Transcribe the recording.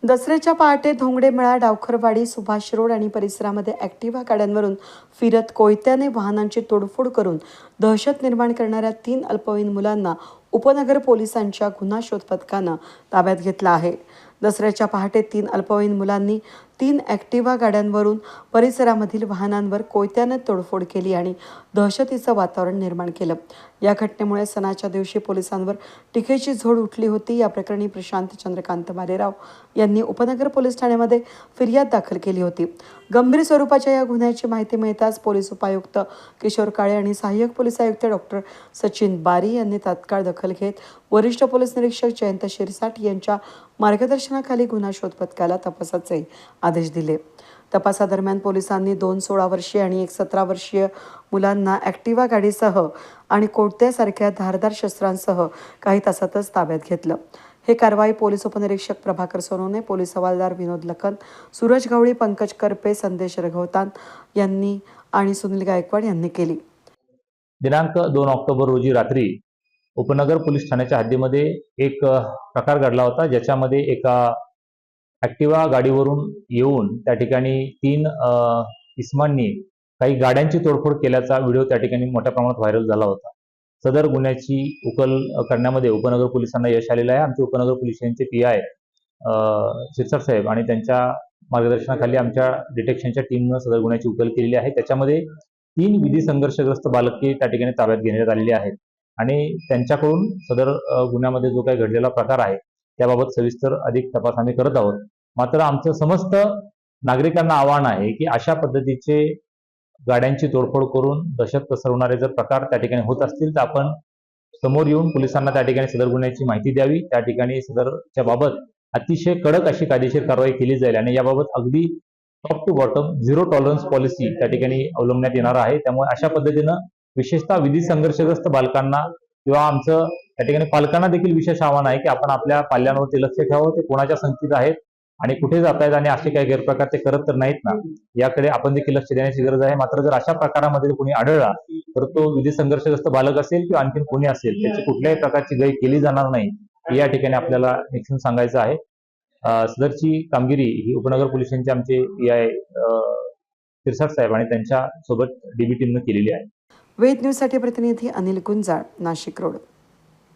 दसऱ्याच्या पहाटे धोंगडेमळा, डावखरवाडी, सुभाष रोड आणि परिसरामध्ये ॲक्टिव्हा गाड्यांवरून फिरत कोयत्याने वाहनांची तोडफोड करून दहशत निर्माण करणाऱ्या 3 अल्पवयीन मुलांना उपनगर पोलिसांच्या गुन्हा शोध पथकानं ताब्यात घेतलं आहे. दसऱ्याच्या पहाटे 3 अल्पवयीन मुलांनी 3 ॲक्टिव्हा गाड्यांवरून परिसरामधील वाहनांवर कोयत्याने तोडफोड केली आणि दहशतीचं वातावरण निर्माण केलं. या घटनेमुळे सणाच्या दिवशी पोलिसांवर टीकेची झोड उठली होती. या प्रकरणी प्रशांत चंद्रकांत मालेराव यांनी उपनगर पोलीस ठाण्यामध्ये फिर्याद दाखल केली होती. गंभीर स्वरूपाच्या या गुन्ह्याची माहिती मिळताच पोलीस उपायुक्त किशोर काळे आणि सहाय्यक पोलीस आयुक्त डॉक्टर सचिन बारी यांनी तात्काळ दखल घेत वरिष्ठ पोलीस निरीक्षक जयंत शिरसाट यांच्या मार्गदर्शनाखाली गुन्हा शोध पथकाला तपासाचे आदेश दिले. तपासादरम्यान पोलिसांनी 2 16 वर्षीय आणि 1 17 वर्षीय मुलांना ॲक्टिव्हा गाडीसह आणि कोयत्यासारख्या धारदार शस्त्रांसह काही तासातच ताब्यात घेतलं. हे कारवाई पोलीस उपनिरीक्षक प्रभाकर सोनवणे, पोलीस हवालदार विनोद लखन, सूरज गवळी, पंकज करपे, संदेश रघवतान यांनी आणि सुनील गायकवाड यांनी केली. दिनांक 2 ऑक्टोबर रोजी रात्री उपनगर पोलीस ठाण्याच्या हद्दीमध्ये एक प्रकार घडला होता, ज्याच्यामध्ये एका ॲक्टिव्हा गाडीवरून येऊन त्या ठिकाणी 3 इसमांनी काही गाड्यांची तोडफोड केल्याचा व्हिडिओ त्या ठिकाणी मोठ्या प्रमाणात व्हायरल झाला होता. सदर गुन्ह्याची उकल करण्यामध्ये उपनगर पोलिसांना यश आलेलं आहे. आमचे उपनगर पोलिसांचे PI शिरसाट साहेब आणि त्यांच्या मार्गदर्शनाखाली आमच्या डिटेक्शनच्या टीमनं सदर गुन्ह्याची उकल केलेली आहे. त्याच्यामध्ये 3 विधी संघर्षग्रस्त बालके त्या ठिकाणी ताब्यात घेण्यात आलेली आहेत आणि त्यांच्याकडून सदर गुन्ह्यामध्ये जो काही घडलेला प्रकार आहे त्याबाबत सविस्तर अधिक तपास आम्ही करत आहोत. मात्र आमचं समस्त नागरिकांना आवाहन आहे की अशा पद्धतीचे गाड्यांची तोडफोड करून दहशत पसरवणारे जर प्रकार त्या ठिकाणी होत असतील तर आपण समोर येऊन पोलिसांना त्या ठिकाणी सदर गुन्ह्याची माहिती द्यावी. त्या ठिकाणी सदरच्या बाबत अतिशय कडक अशी कायदेशीर कारवाई केली जाईल आणि याबाबत अगदी top to bottom 0 tolerance policy त्या ठिकाणी अवलंबण्यात येणार आहे. त्यामुळे अशा पद्धतीनं विशेषतः विधी संघर्षग्रस्त बालकांना किंवा आमचं त्या ठिकाणी पालकांना देखील विशेष आव्हान आहे की आपण आपल्या पाल्यांवरती लक्ष ठेवावं, ते कोणाच्या संगतीत आहेत आणि कुठे जात आहेत आणि असे काही गैरप्रकार ते करत तर नाहीत ना, याकडे आपण देखील लक्ष देण्याची गरज आहे. मात्र जर अशा प्रकारामध्ये कोणी आढळला तर तो विधी संघर्षग्रस्त बालक असेल किंवा आणखी कोणी असेल त्याची कुठल्याही प्रकारची गय केली जाणार नाही, या ठिकाणी आपल्याला निश्चित सांगायचं आहे. सदरची कामगिरी ही उपनगर पोलिसांचे आमचे PI शिरसाट साहेब आणि त्यांच्या सोबत DB टीमनं केलेली आहे. वेद न्यूजसाठी प्रतिनिधी अनिल गुंजाळ, नाशिक रोड.